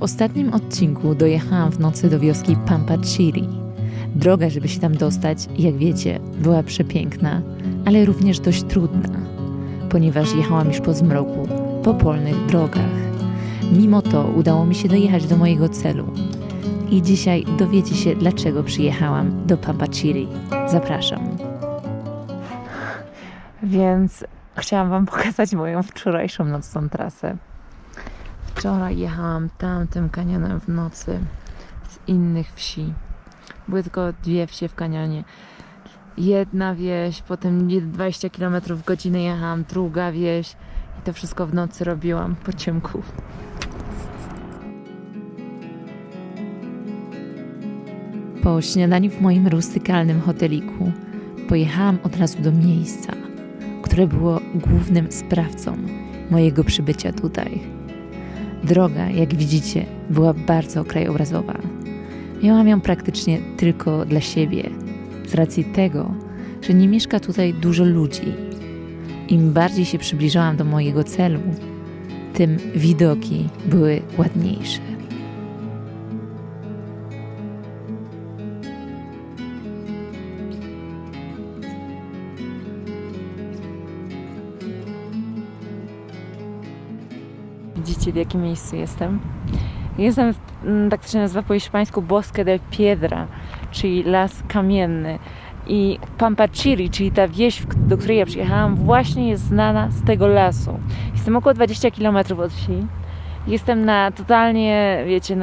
W ostatnim odcinku dojechałam w nocy do wioski Pampachiri. Droga, żeby się tam dostać, jak wiecie, była przepiękna, ale również dość trudna, ponieważ jechałam już po zmroku, po polnych drogach. Mimo to udało mi się dojechać do mojego celu. I dzisiaj dowiecie się, dlaczego przyjechałam do Pampachiri. Zapraszam. Więc chciałam wam pokazać moją wczorajszą nocną trasę. Wczoraj jechałam tamtym kanionem w nocy z innych wsi. Były tylko 2 wsie w kanionie. Jedna wieś, potem 20 km w godzinę jechałam, druga wieś i to wszystko w nocy robiłam po ciemku. Po śniadaniu w moim rustykalnym hoteliku pojechałam od razu do miejsca, które było głównym sprawcą mojego przybycia tutaj. Droga, jak widzicie, była bardzo krajobrazowa. Miałam ją praktycznie tylko dla siebie, z racji tego, że nie mieszka tutaj dużo ludzi. Im bardziej się przybliżałam do mojego celu, tym widoki były ładniejsze. Widzicie, w jakim miejscu jestem? Jestem, tak to się nazywa po hiszpańsku, Bosque de Piedra, czyli las kamienny. I Pampachiri, czyli ta wieś, do której ja przyjechałam, właśnie jest znana z tego lasu. Jestem około 20 km od wsi. Jestem na totalnie, wiecie,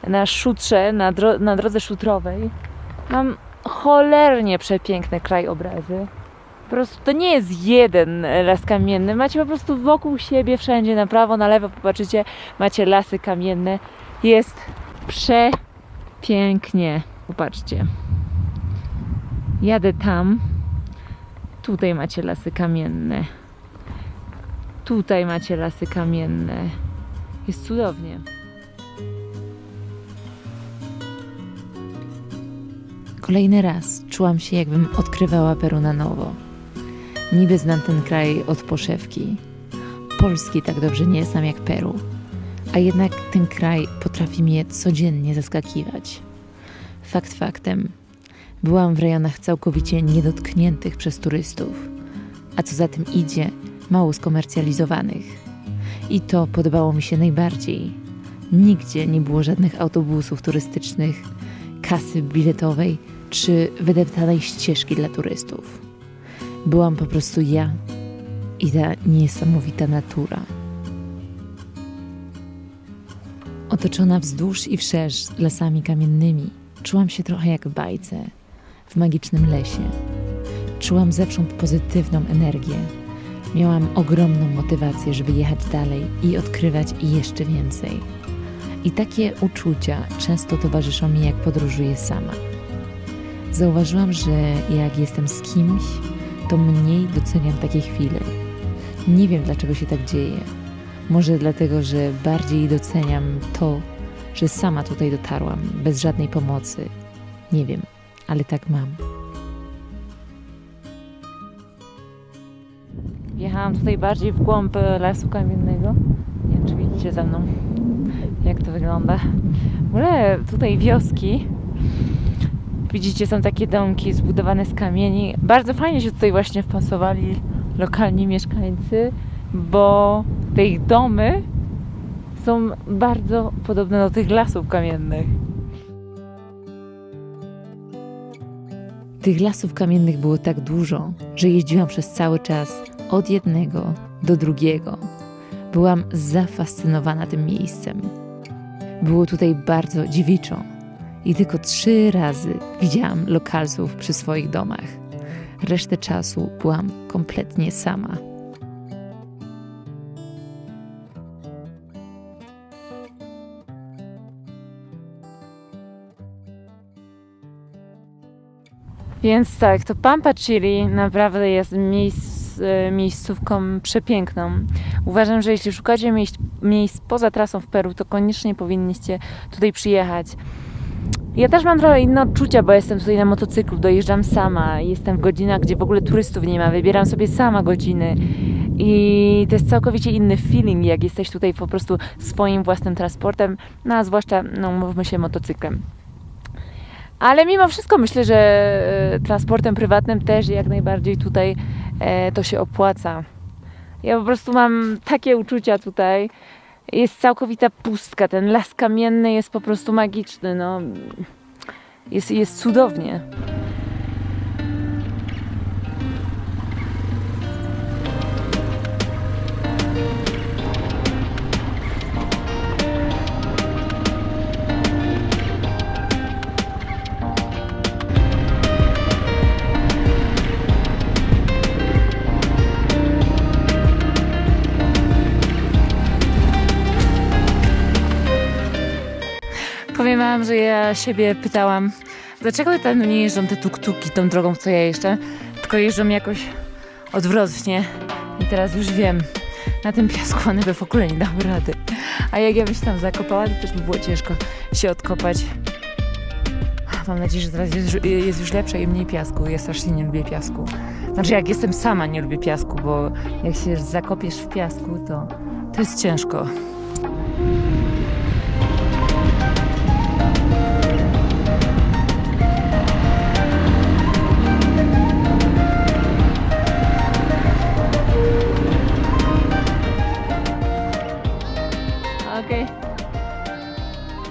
na szutrze, na drodze szutrowej. Mam cholernie przepiękne krajobrazy. Po prostu to nie jest jeden las kamienny. Macie po prostu wokół siebie, wszędzie, na prawo, na lewo, popatrzycie, macie lasy kamienne. Jest przepięknie. Popatrzcie. Jadę tam. Tutaj macie lasy kamienne. Tutaj macie lasy kamienne. Jest cudownie. Kolejny raz czułam się, jakbym odkrywała Peru na nowo. Niby znam ten kraj od poszewki. Polski tak dobrze nie znam jak Peru. A jednak ten kraj potrafi mnie codziennie zaskakiwać. Fakt faktem, byłam w rejonach całkowicie niedotkniętych przez turystów, a co za tym idzie, mało skomercjalizowanych. I to podobało mi się najbardziej. Nigdzie nie było żadnych autobusów turystycznych, kasy biletowej czy wydeptanej ścieżki dla turystów. Byłam po prostu ja i ta niesamowita natura. Otoczona wzdłuż i wszerz lasami kamiennymi, czułam się trochę jak w bajce, w magicznym lesie. Czułam zewsząd pozytywną energię. Miałam ogromną motywację, żeby jechać dalej i odkrywać jeszcze więcej. I takie uczucia często towarzyszą mi, jak podróżuję sama. Zauważyłam, że jak jestem z kimś, to mniej doceniam takie chwile. Nie wiem, dlaczego się tak dzieje. Może dlatego, że bardziej doceniam to, że sama tutaj dotarłam, bez żadnej pomocy. Nie wiem, ale tak mam. Jechałam tutaj bardziej w głąb lasu kamiennego. Nie wiem, czy widzicie za mną, jak to wygląda. W ogóle tutaj wioski, widzicie, są takie domki zbudowane z kamieni. Bardzo fajnie się tutaj właśnie wpasowali lokalni mieszkańcy, bo te ich domy są bardzo podobne do tych lasów kamiennych. Tych lasów kamiennych było tak dużo, że jeździłam przez cały czas od jednego do drugiego. Byłam zafascynowana tym miejscem. Było tutaj bardzo dziewiczo i tylko 3 razy widziałam lokalsów przy swoich domach. Resztę czasu byłam kompletnie sama. Więc tak, to Pampachiri naprawdę jest miejscówką przepiękną. Uważam, że jeśli szukacie miejsc poza trasą w Peru, to koniecznie powinniście tutaj przyjechać. Ja też mam trochę inne odczucia, bo jestem tutaj na motocyklu, dojeżdżam sama, jestem w godzinach, gdzie w ogóle turystów nie ma, wybieram sobie sama godziny i to jest całkowicie inny feeling, jak jesteś tutaj po prostu swoim własnym transportem, no a zwłaszcza, no mówmy się, motocyklem. Ale mimo wszystko myślę, że transportem prywatnym też jak najbardziej tutaj to się opłaca. Ja po prostu mam takie uczucia tutaj. Jest całkowita pustka. Ten las kamienny jest po prostu magiczny. No. Jest cudownie. Powiem wam, że ja siebie pytałam, dlaczego tam nie jeżdżą te tuk-tuki tą drogą, co ja jeżdżę, tylko jeżdżą jakoś odwrotnie. I teraz już wiem, na tym piasku one by w ogóle nie dały rady. A jak ja bym się tam zakopała, to też by było ciężko się odkopać. Mam nadzieję, że teraz jest już lepsze i mniej piasku. Ja strasznie nie lubię piasku. Znaczy jak jestem sama, nie lubię piasku, bo jak się zakopiesz w piasku, to jest ciężko.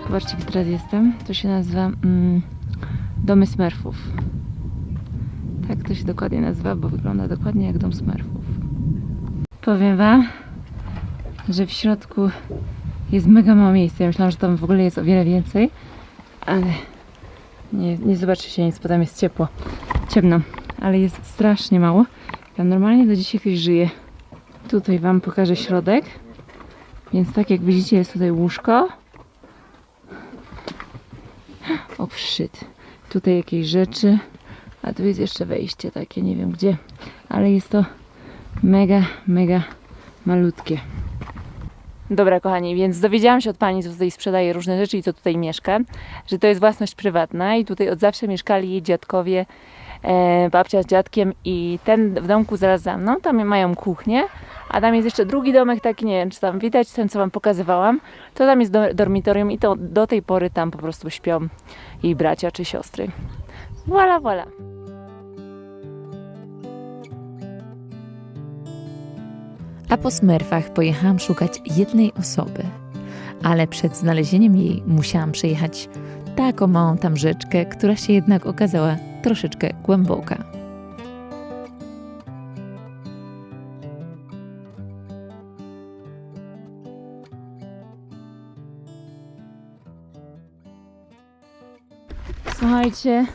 Zobaczcie, gdzie teraz jestem. To się nazywa Domy Smurfów. Tak to się dokładnie nazywa, bo wygląda dokładnie jak dom Smurfów. Powiem wam, że w środku jest mega mało miejsca. Ja myślałam, że tam w ogóle jest o wiele więcej, ale nie zobaczy się nic, bo tam jest ciepło. Ciemno, ale jest strasznie mało. Tam normalnie do dzisiaj ktoś żyje. Tutaj wam pokażę środek. Więc tak jak widzicie, jest tutaj łóżko. O shit. Tutaj jakieś rzeczy. A tu jest jeszcze wejście takie, nie wiem gdzie. Ale jest to mega, mega malutkie. Dobra kochani, więc dowiedziałam się od pani, co tutaj sprzedaje różne rzeczy i co tutaj mieszka, że to jest własność prywatna i tutaj od zawsze mieszkali jej dziadkowie, babcia z dziadkiem i ten w domku zaraz za mną, tam mają kuchnię, a tam jest jeszcze drugi domek taki, nie wiem czy tam widać, ten co wam pokazywałam, to tam jest dormitorium i to do tej pory tam po prostu śpią jej bracia czy siostry. Voilà, voilà. A po Smurfach pojechałam szukać jednej osoby, ale przed znalezieniem jej musiałam przejechać taką małą tam rzeczkę, która się jednak okazała troszeczkę głęboka. Słuchajcie,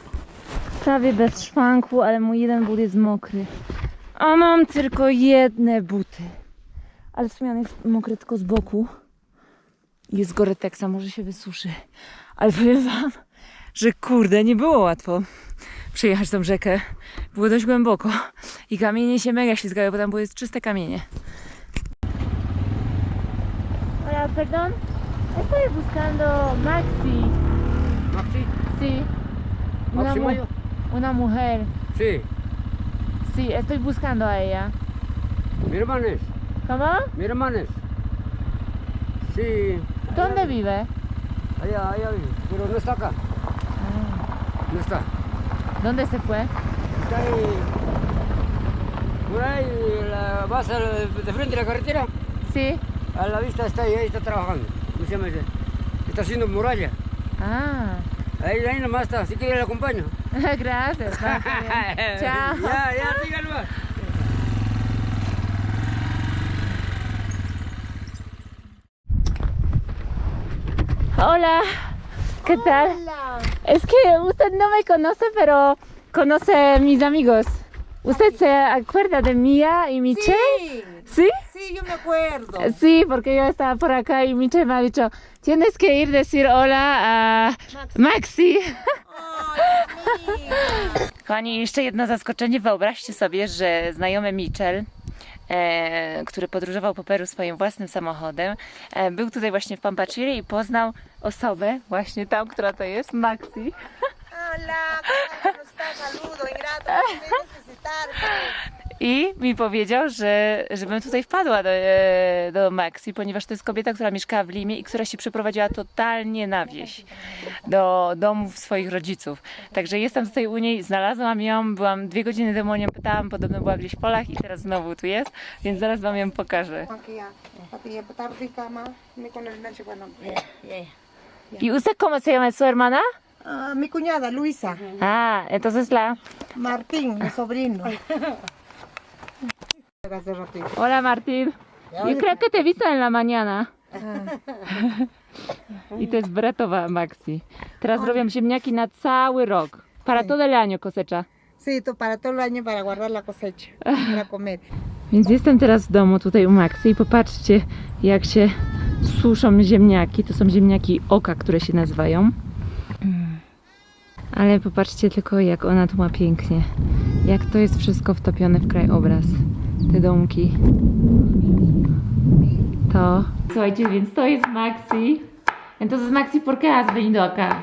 prawie bez szwanku, ale mój jeden but jest mokry. A mam tylko jedne buty. Ale w sumie on jest mokry tylko z boku. Jest Gore-Texa, może się wysuszy. Ale powiem wam, że kurde, nie było łatwo przejechać tą rzekę. Było dość głęboko. I kamienie się mega ślizgały, bo tam były czyste kamienie. Hola, perdón. Estoy buscando Maxi. ¿Maxi? Sí. ¿Maxi Mayo? Una mujer. Sí. Sí, estoy buscando a ella. Mi hermana es. ¿Cómo? Mi hermana es. Sí. ¿Dónde vive? Allá vive. Pero no está acá. No está. ¿Dónde se fue? Está ahí. Por ahí, vas de frente a la carretera. Sí. A la vista está ahí está trabajando. ¿Cómo se llama ese? Está haciendo muralla. Ah. Ahí nomás está. Si quiere le acompaño. Gracias. Va, está bien. Chao. Ya, díganlo. Hola, ¿qué tal? Hola. Es que usted no me conoce, pero conoce a mis amigos. ¿Usted se acuerda de Mía y Michelle? Sí, ¿Sí? sí, yo me acuerdo. Sí, porque yo estaba por acá y Michelle me ha dicho, tienes que ir a decir hola a Maxi. Ay, amiga. Kochani, jeszcze jedno zaskoczenie. Wyobraźcie sobie, że znajomy Michelle który podróżował po Peru swoim własnym samochodem, był tutaj właśnie w Pampachiri i poznał osobę, właśnie tam, która to jest, Maxi. Hola, ¿cómo estás? Saludo, ingrato, no me debes visitarme. I mi powiedział, żebym tutaj wpadła do Maxi, ponieważ to jest kobieta, która mieszkała w Limie i która się przeprowadziła totalnie na wieś, do domów swoich rodziców. Także jestem tutaj u niej, znalazłam ją, byłam 2 godziny temu o nią pytałam, podobno była gdzieś w polach i teraz znowu tu jest, więc zaraz wam ją pokażę. Aquí ya, papi, ya está rica, ma. Me con el leche, bueno. ¿Y usted cómo se llama su hermana? Ah, mi cuñada, Luisa. Ah, entonces Martín, mi sobrino. Hace ratito. Hola Martín. Yo creo que te he visto en la mañana. I to jest bratowa Maxi. Teraz robią ziemniaki na cały rok. Para todo el año cosecha. Sí, para todo el año para guardar la cosecha, para comer. Więc jestem teraz w domu tutaj u Maxi i popatrzcie, jak się suszą ziemniaki. To są ziemniaki oka, które się nazywają. Ale popatrzcie tylko, jak ona tu ma pięknie. Jak to jest wszystko wtopione w krajobraz. Te domki. To. Słuchajcie, więc to jest Maxi. Entonces Maxi, ¿por qué has venido acá?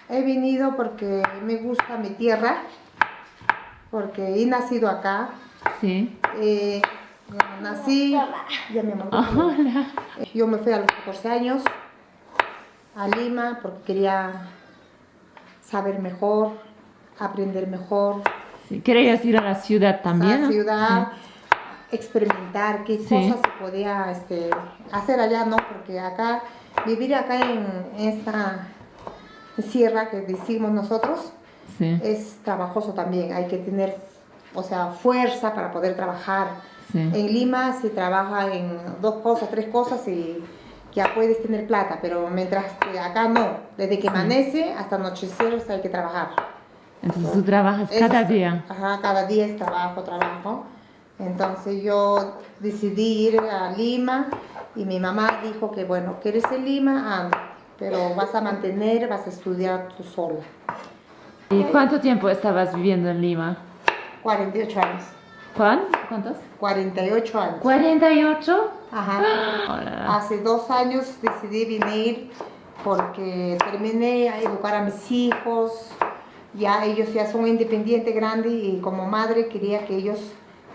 He venido porque me gusta mi tierra, porque he nacido acá. Sí. Nací, ya mi amor. Hola. Yo me fui a los 14 años a Lima porque quería saber mejor, aprender mejor. Sí. ¿Querías ir a la ciudad también? A la ¿no? ciudad, experimentar qué Sí. cosas se podía hacer allá, ¿no? Porque acá, vivir acá en esta sierra que decimos nosotros, Sí. es trabajoso también. Hay que tener, o sea, fuerza para poder trabajar. Sí. En Lima se trabaja en 2 cosas, 3 cosas y ya puedes tener plata, pero mientras que acá no. Desde que amanece hasta anochecer hay que trabajar. Entonces tú trabajas cada día. Ajá, cada día es trabajo. Entonces yo decidí ir a Lima y mi mamá dijo que bueno, ¿quieres ir a Lima? Anda, pero vas a estudiar tú sola. ¿Y cuánto tiempo estabas viviendo en Lima? 48 años. ¿Cuántos? 48 años. ¿48? Ajá. Hola. Hace 2 años decidí venir porque terminé a educar a mis hijos. Ya ellos ya son independientes, grandes, y como madre quería que ellos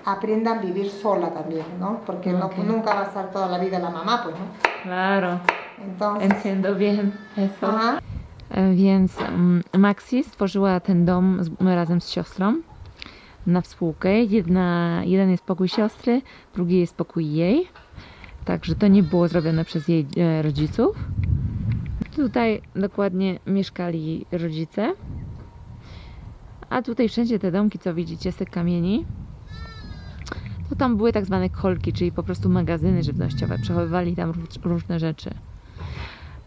aprendan a vivir sola también, ¿no? Porque Ok. nunca va a estar toda la vida la mamá, pues, ¿no? Claro. Entonces, Entiendo bien eso. aha, Więc Maxi stworzyła ten dom razem z siostrą na współkę. Jeden jest pokój siostry, drugi jest pokój jej. Także to nie było zrobione przez jej rodziców. Tutaj dokładnie mieszkali rodzice. A tutaj wszędzie te domki, co widzicie z tych kamieni, to tam były tak zwane kolki, czyli po prostu magazyny żywnościowe. Przechowywali tam różne rzeczy.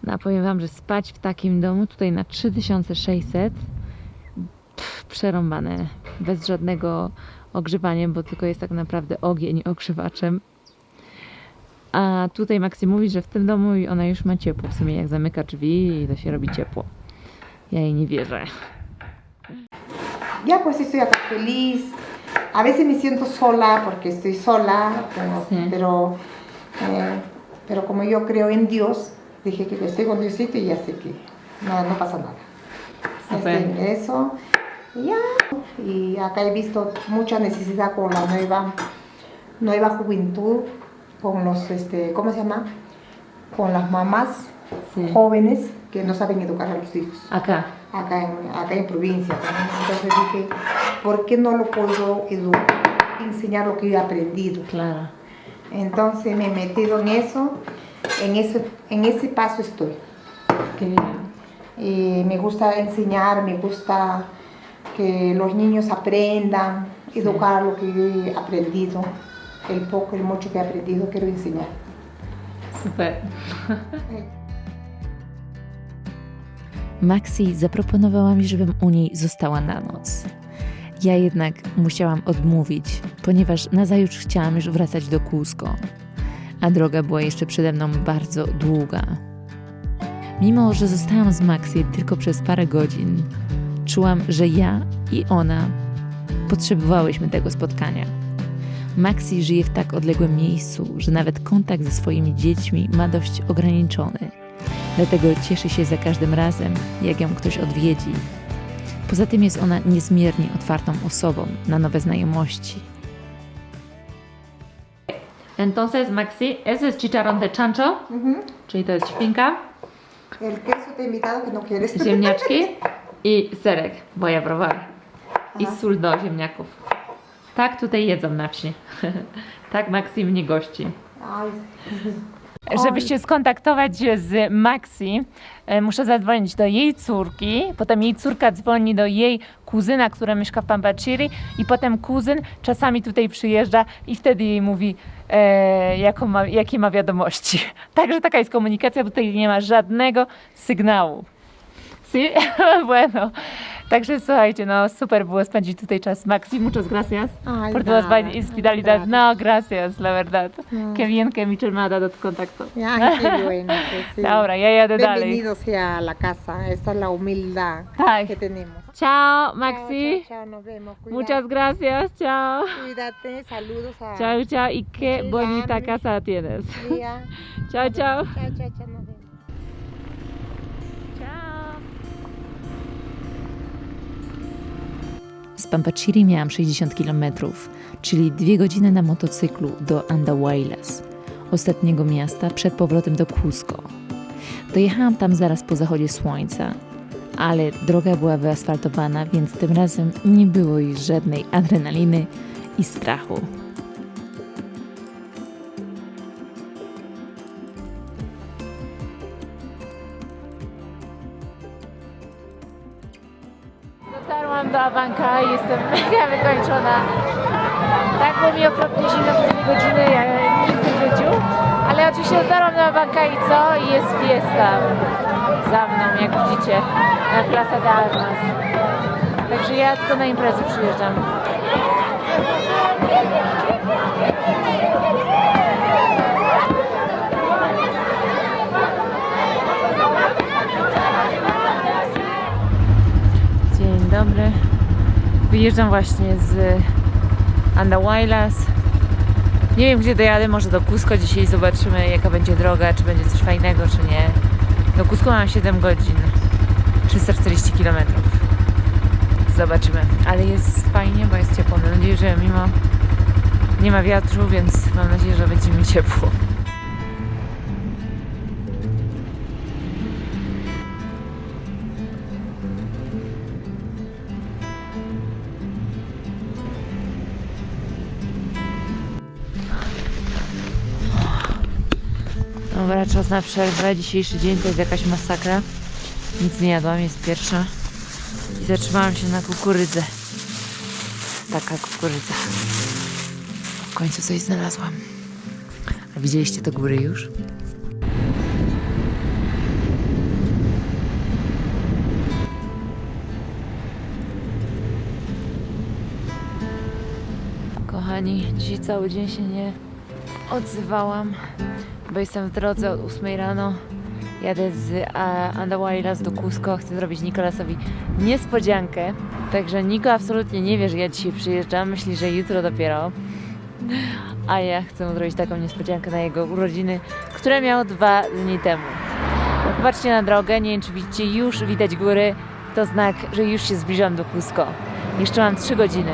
No a powiem wam, że spać w takim domu tutaj na 3600, przerąbane, bez żadnego ogrzewania, bo tylko jest tak naprawdę ogień ogrzewaczem. A tutaj Maxi mówi, że w tym domu ona już ma ciepło. W sumie jak zamyka drzwi, to się robi ciepło. Ja jej nie wierzę. ya pues estoy acá feliz. A veces me siento sola porque estoy sola, Sí. pero como yo creo en Dios, dije que estoy con Diosito y ya sé que no pasa nada. Súper. Estoy en eso. Y ya. Y acá he visto mucha necesidad con la nueva juventud, con los, ¿cómo se llama? Con las mamás Sí. jóvenes que no saben educar a los hijos. Acá. Acá en provincia. ¿No? Entonces dije, ¿por qué no lo puedo enseñar lo que he aprendido? Claro. Entonces me he metido en ese paso estoy. Qué bien. Y me gusta enseñar, me gusta que los niños aprendan, educar lo que he aprendido, el poco, el mucho que he aprendido, quiero enseñar. Super. Maxi zaproponowała mi, żebym u niej została na noc. Ja jednak musiałam odmówić, ponieważ nazajutrz chciałam już wracać do Cusco, a droga była jeszcze przede mną bardzo długa. Mimo że zostałam z Maxi tylko przez parę godzin, czułam, że ja i ona potrzebowałyśmy tego spotkania. Maxi żyje w tak odległym miejscu, że nawet kontakt ze swoimi dziećmi ma dość ograniczony. Dlatego cieszy się za każdym razem, jak ją ktoś odwiedzi. Poza tym jest ona niezmiernie otwartą osobą na nowe znajomości. Entonces, Maxi, ese es chicharrón de chancho, czyli to jest świnka, El queso te he invitado que no quieres. ziemniaczki i serek. Voy a probar. I Aha. sól do ziemniaków. Tak tutaj jedzą na wsi. Tak Maxi mnie gości. Ay, Żeby się skontaktować z Maxi, muszę zadzwonić do jej córki, potem jej córka dzwoni do jej kuzyna, która mieszka w Pampachiri i potem kuzyn czasami tutaj przyjeżdża i wtedy jej mówi, jakie ma wiadomości. Także taka jest komunikacja, bo tutaj nie ma żadnego sygnału. Sí? Bueno. Także słuchajcie, no super było spędzić tutaj czas. Maxi, muchas gracias Ay, por tu nada, hospitalidad. gracias. No, gracias, la verdad. No. Qué bien que Michel me ha dado tu contacto. ay, qué bueno. Pues sí. Dobra, ja jadę dalej. Bienvenido sea a la casa. Esta es la humildad Tak. que tenemos. Ciao, Chao, Maxi. chao, chao, nos vemos. Muchas gracias, ciao. Cuídate, saludos a Chao, chao. Y qué Sí, bonita Dani. casa tienes. Lía. Chao, chao. Chao, chao, chao, nos vemos. Ciao. Z Pampachiri miałam 60 km, czyli 2 godziny na motocyklu do Andahuaylas, ostatniego miasta przed powrotem do Cusco. Dojechałam tam zaraz po zachodzie słońca, ale droga była wyasfaltowana, więc tym razem nie było już żadnej adrenaliny i strachu. Dotarłam do Abanca i jestem mega wykończona. Tak było mi okropnie zimno przez 2 godziny, jak nigdy w życiu. Ale oczywiście dotarłam do Abanca i co? I jest fiesta za mną, jak widzicie, na Plaza de Armas. Także ja tylko na imprezy przyjeżdżam. Dzień dobry. Wyjeżdżam właśnie z Andahuaylas. Nie wiem, gdzie dojadę, może do Cusco dzisiaj. Zobaczymy, jaka będzie droga, czy będzie coś fajnego, czy nie. Do Cusco mam 7 godzin, 340 km. Zobaczymy, ale jest fajnie, bo jest ciepło. Mam nadzieję, że mimo nie ma wiatru, więc mam nadzieję, że będzie mi ciepło. Dobra, czas na przerwę. Dzisiejszy dzień to jest jakaś masakra. Nic nie jadłam, jest pierwsza. I zatrzymałam się na kukurydzę. Taka kukurydza. W końcu coś znalazłam. A widzieliście te góry już? Kochani, dzisiaj cały dzień się nie odzywałam, bo jestem w drodze od 8 rano. Jadę z Andahuaylas do Cusco. Chcę zrobić Nikolasowi niespodziankę. Także Niko absolutnie nie wie, że ja dzisiaj przyjeżdżam. Myśli, że jutro dopiero. A ja chcę mu zrobić taką niespodziankę na jego urodziny, które miał 2 dni temu. Popatrzcie na drogę. Nie wiem, czy widzicie, już widać góry. To znak, że już się zbliżam do Cusco. Jeszcze mam 3 godziny.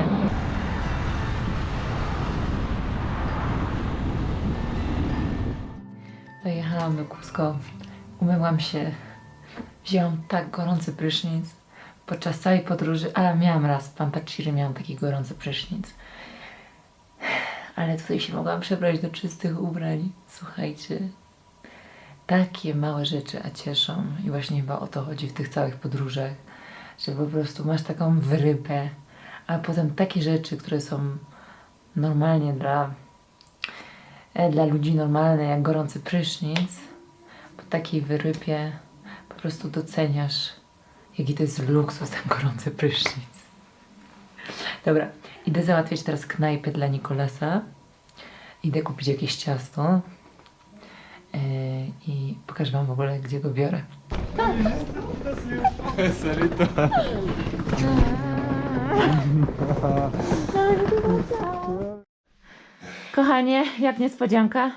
Dojechałam do Cusco, umyłam się, wzięłam tak gorący prysznic podczas całej podróży, ale miałam raz w Pampachiri, miałam taki gorący prysznic. Ale tutaj się mogłam przebrać do czystych ubrań. Słuchajcie, takie małe rzeczy, a cieszą. I właśnie chyba o to chodzi w tych całych podróżach, że po prostu masz taką wyrypę, a potem takie rzeczy, które są normalnie dla ludzi normalne, jak gorący prysznic, po takiej wyrypie po prostu doceniasz, jaki to jest luksus, ten gorący prysznic. Dobra, idę załatwiać teraz knajpę dla Nikolasa. Idę kupić jakieś ciasto i pokażę wam w ogóle, gdzie go biorę. Kochanie, jak niespodzianka?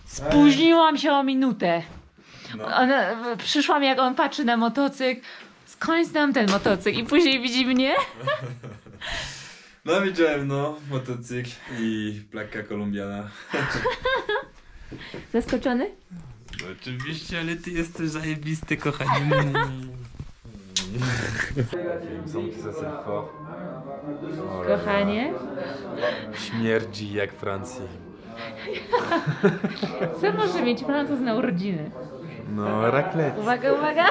Spóźniłam się o minutę. Przyszłam, jak on patrzy na motocykl. Skąd znam ten motocykl? I później widzi mnie. No widziałem, motocykl i plaka kolumbiana. Zaskoczony? Oczywiście, ale ty jesteś zajebisty, kochanie. Zamki za selfo. Kochanie? Śmierdzi jak Francji. Co może mieć Francuz na urodziny? No, raclette. Uwaga, uwaga!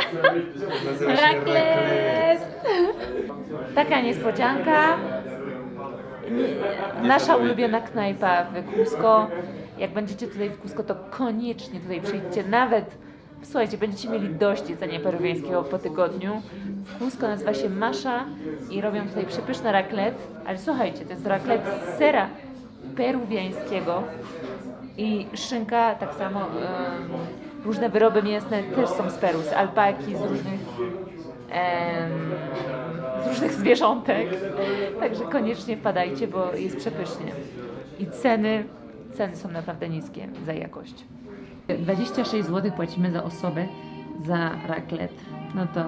Raclette! Taka niespodzianka. Nasza ulubiona knajpa w Cusco. Jak będziecie tutaj w Cusco, to koniecznie tutaj przyjdźcie. Nawet, słuchajcie, będziecie mieli dość jedzenia peruwiańskiego po tygodniu. W Cusco nazywa się Masha i robią tutaj przepyszne raclette. Ale słuchajcie, to jest raclette z sera peruwiańskiego i szynka, tak samo różne wyroby mięsne też są z Peru, z alpaki, z różnych zwierzątek. Także koniecznie wpadajcie, bo jest przepysznie. I ceny są naprawdę niskie za jakość. 26 zł płacimy za osobę za raclette. No to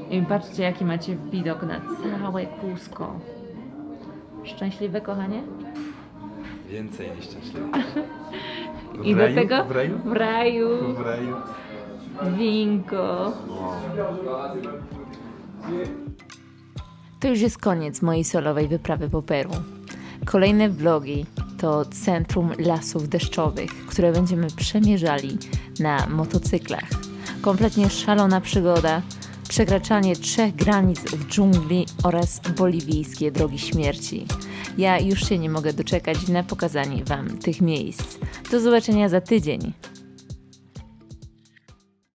i patrzcie, jaki macie widok na całe Cusco. Szczęśliwe, kochanie? Więcej niż szczęśliwy. I do tego W raju? w raju W raju. winko. To już jest koniec mojej solowej wyprawy po Peru. Kolejne vlogi to centrum lasów deszczowych, które będziemy przemierzali na motocyklach. Kompletnie szalona przygoda, przekraczanie 3 granic w dżungli oraz boliwijskie drogi śmierci. Ja już się nie mogę doczekać na pokazanie Wam tych miejsc. Do zobaczenia za tydzień.